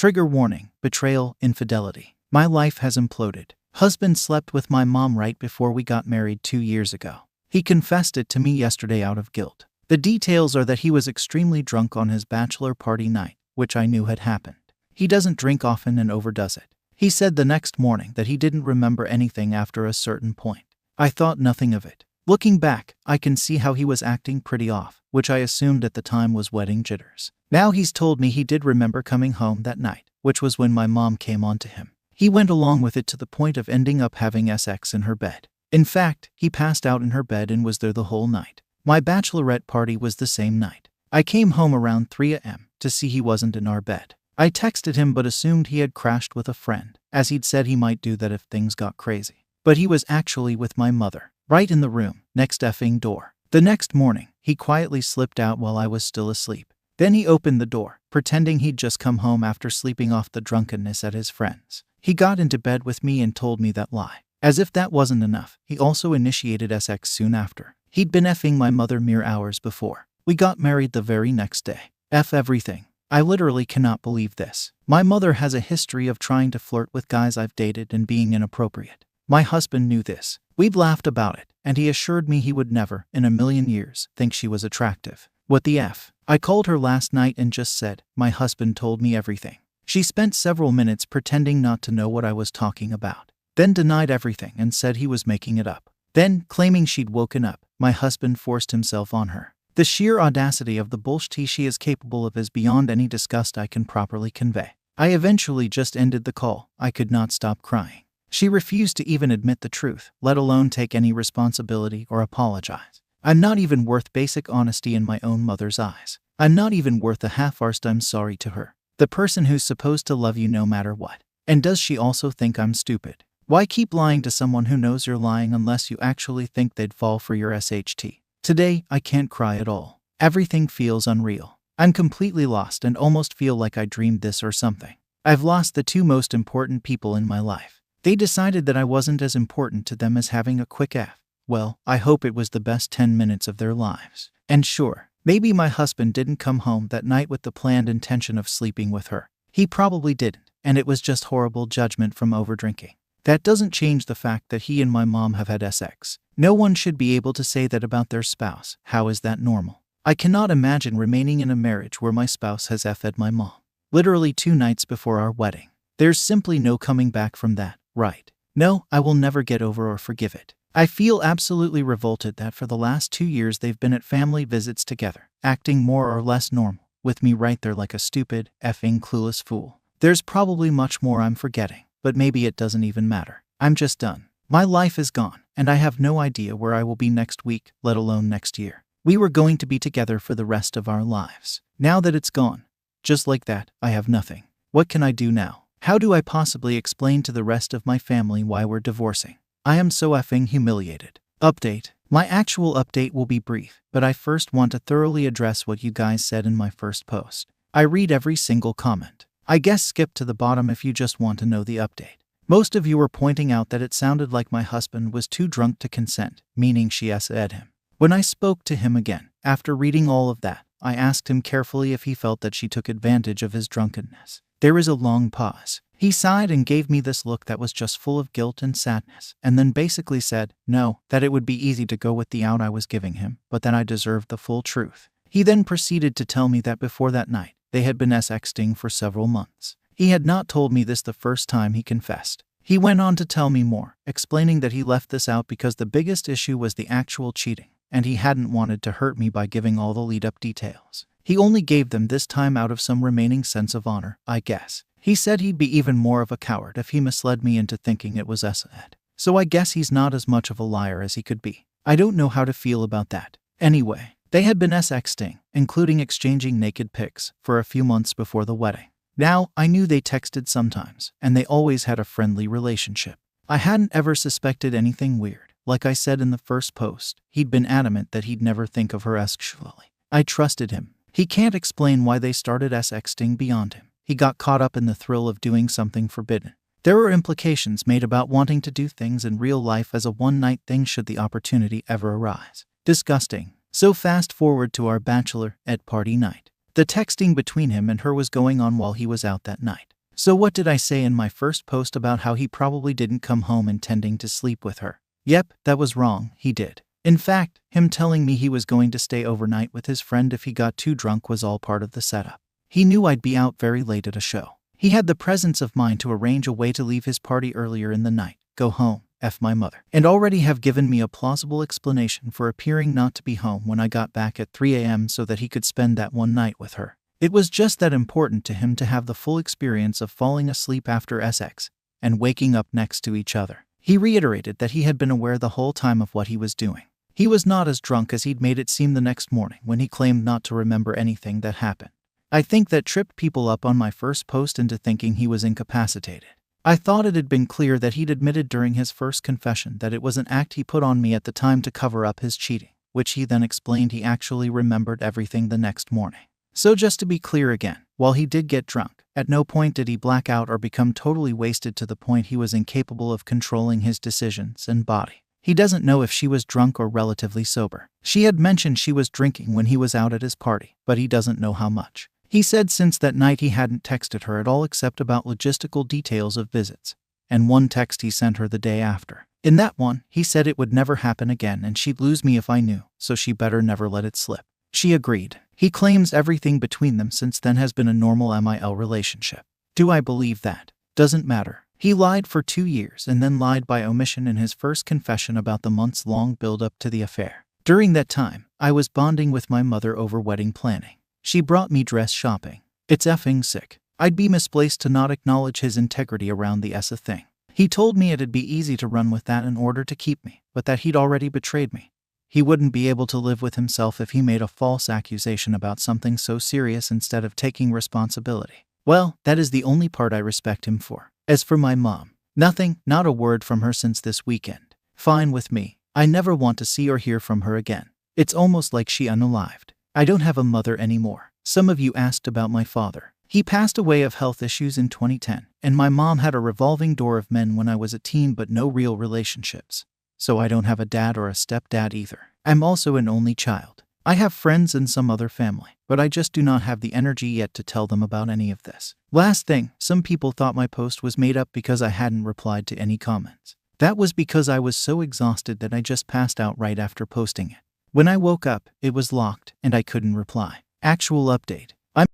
Trigger warning: betrayal, infidelity. My life has imploded. Husband slept with my mom right before we got married 2 years ago. He confessed it to me yesterday out of guilt. The details are that he was extremely drunk on his bachelor party night, which I knew had happened. He doesn't drink often and overdoes it. He said the next morning that he didn't remember anything after a certain point. I thought nothing of it. Looking back, I can see how he was acting pretty off, which I assumed at the time was wedding jitters. Now he's told me he did remember coming home that night, which was when my mom came on to him. He went along with it to the point of ending up having sex in her bed. In fact, he passed out in her bed and was there the whole night. My bachelorette party was the same night. I came home around 3 a.m. to see he wasn't in our bed. I texted him but assumed he had crashed with a friend, as he'd said he might do that if things got crazy. But he was actually with my mother, right in the room, next effing door. The next morning, he quietly slipped out while I was still asleep. Then he opened the door, pretending he'd just come home after sleeping off the drunkenness at his friend's. He got into bed with me and told me that lie. As if that wasn't enough, he also initiated sex soon after. He'd been effing my mother mere hours before. We got married the very next day. F everything. I literally cannot believe this. My mother has a history of trying to flirt with guys I've dated and being inappropriate. My husband knew this. We'd laughed about it, and he assured me he would never, in a million years, think she was attractive. What the F? I called her last night and just said, my husband told me everything. She spent several minutes pretending not to know what I was talking about, then denied everything and said he was making it up. Then, claiming she'd woken up, my husband forced himself on her. The sheer audacity of the bullshit she is capable of is beyond any disgust I can properly convey. I eventually just ended the call. I could not stop crying. She refused to even admit the truth, let alone take any responsibility or apologize. I'm not even worth basic honesty in my own mother's eyes. I'm not even worth a half-arsed I'm sorry to her. The person who's supposed to love you no matter what. And does she also think I'm stupid? Why keep lying to someone who knows you're lying unless you actually think they'd fall for your SHT? Today, I can't cry at all. Everything feels unreal. I'm completely lost and almost feel like I dreamed this or something. I've lost the two most important people in my life. They decided that I wasn't as important to them as having a quick F. Well, I hope it was the best 10 minutes of their lives. And sure, maybe my husband didn't come home that night with the planned intention of sleeping with her. He probably didn't, and it was just horrible judgment from overdrinking. That doesn't change the fact that he and my mom have had sex. No one should be able to say that about their spouse. How is that normal? I cannot imagine remaining in a marriage where my spouse has F'd my mom. Literally 2 nights before our wedding. There's simply no coming back from that, right? No, I will never get over or forgive it. I feel absolutely revolted that for the last 2 years they've been at family visits together, acting more or less normal, with me right there like a stupid, effing clueless fool. There's probably much more I'm forgetting, but maybe it doesn't even matter. I'm just done. My life is gone, and I have no idea where I will be next week, let alone next year. We were going to be together for the rest of our lives. Now that it's gone, just like that, I have nothing. What can I do now? How do I possibly explain to the rest of my family why we're divorcing? I am so effing humiliated. Update. My actual update will be brief, but I first want to thoroughly address what you guys said in my first post. I read every single comment. I guess skip to the bottom if you just want to know the update. Most of you were pointing out that it sounded like my husband was too drunk to consent, meaning she SA'd him. When I spoke to him again, after reading all of that, I asked him carefully if he felt that she took advantage of his drunkenness. There is a long pause. He sighed and gave me this look that was just full of guilt and sadness, and then basically said, no, that it would be easy to go with the out I was giving him, but that I deserved the full truth. He then proceeded to tell me that before that night, they had been sexting for several months. He had not told me this the first time he confessed. He went on to tell me more, explaining that he left this out because the biggest issue was the actual cheating, and he hadn't wanted to hurt me by giving all the lead-up details. He only gave them this time out of some remaining sense of honor, I guess. He said he'd be even more of a coward if he misled me into thinking it was SA'd. So I guess he's not as much of a liar as he could be. I don't know how to feel about that. Anyway, they had been sexting, including exchanging naked pics, for a few months before the wedding. Now, I knew they texted sometimes, and they always had a friendly relationship. I hadn't ever suspected anything weird. Like I said in the first post, he'd been adamant that he'd never think of her sexually. I trusted him. He can't explain why they started sexting beyond him. He got caught up in the thrill of doing something forbidden. There were implications made about wanting to do things in real life as a one-night thing should the opportunity ever arise. Disgusting. So fast forward to our bachelorette party night. The texting between him and her was going on while he was out that night. So what did I say in my first post about how he probably didn't come home intending to sleep with her? Yep, that was wrong, he did. In fact, him telling me he was going to stay overnight with his friend if he got too drunk was all part of the setup. He knew I'd be out very late at a show. He had the presence of mind to arrange a way to leave his party earlier in the night, go home, F my mother, and already have given me a plausible explanation for appearing not to be home when I got back at 3 a.m. so that he could spend that one night with her. It was just that important to him to have the full experience of falling asleep after sex and waking up next to each other. He reiterated that he had been aware the whole time of what he was doing. He was not as drunk as he'd made it seem the next morning when he claimed not to remember anything that happened. I think that tripped people up on my first post into thinking he was incapacitated. I thought it had been clear that he'd admitted during his first confession that it was an act he put on me at the time to cover up his cheating, which he then explained he actually remembered everything the next morning. So just to be clear again, while he did get drunk, at no point did he black out or become totally wasted to the point he was incapable of controlling his decisions and body. He doesn't know if she was drunk or relatively sober. She had mentioned she was drinking when he was out at his party, but he doesn't know how much. He said since that night he hadn't texted her at all except about logistical details of visits, and one text he sent her the day after. In that one, he said it would never happen again and she'd lose me if I knew, so she better never let it slip. She agreed. He claims everything between them since then has been a normal MIL relationship. Do I believe that? Doesn't matter. He lied for 2 years and then lied by omission in his first confession about the months-long build-up to the affair. During that time, I was bonding with my mother over wedding planning. She brought me dress shopping. It's effing sick. I'd be misplaced to not acknowledge his integrity around the Essa thing. He told me it'd be easy to run with that in order to keep me, but that he'd already betrayed me. He wouldn't be able to live with himself if he made a false accusation about something so serious instead of taking responsibility. Well, that is the only part I respect him for. As for my mom, nothing, not a word from her since this weekend. Fine with me. I never want to see or hear from her again. It's almost like she unalived. I don't have a mother anymore. Some of you asked about my father. He passed away of health issues in 2010, and my mom had a revolving door of men when I was a teen but no real relationships. So I don't have a dad or a stepdad either. I'm also an only child. I have friends and some other family, but I just do not have the energy yet to tell them about any of this. Last thing, some people thought my post was made up because I hadn't replied to any comments. That was because I was so exhausted that I just passed out right after posting it. When I woke up, it was locked and I couldn't reply. Actual update. I've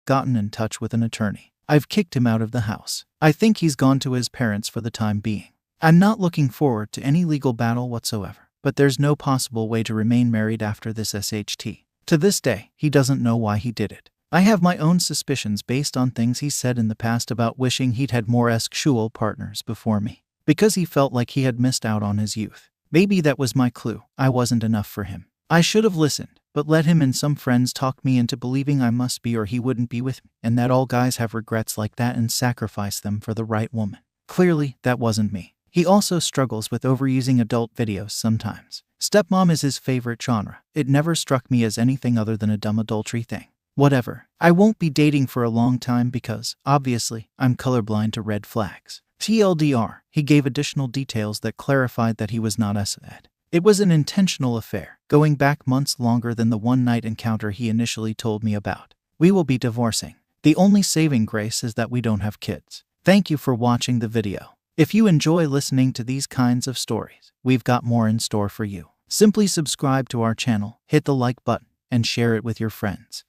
gotten in touch with an attorney. I've kicked him out of the house. I think he's gone to his parents for the time being. I'm not looking forward to any legal battle whatsoever, but there's no possible way to remain married after this SHT. To this day, he doesn't know why he did it. I have my own suspicions based on things he said in the past about wishing he'd had more sexual partners before me, because he felt like he had missed out on his youth. Maybe that was my clue. I wasn't enough for him. I should have listened, but let him and some friends talk me into believing I must be or he wouldn't be with me, and that all guys have regrets like that and sacrifice them for the right woman. Clearly, that wasn't me. He also struggles with overusing adult videos sometimes. Stepmom is his favorite genre. It never struck me as anything other than a dumb adultery thing. Whatever. I won't be dating for a long time because, obviously, I'm colorblind to red flags. TLDR, he gave additional details that clarified that he was not SAD. It was an intentional affair, going back months longer than the one-night encounter he initially told me about. We will be divorcing. The only saving grace is that we don't have kids. Thank you for watching the video. If you enjoy listening to these kinds of stories, we've got more in store for you. Simply subscribe to our channel, hit the like button, and share it with your friends.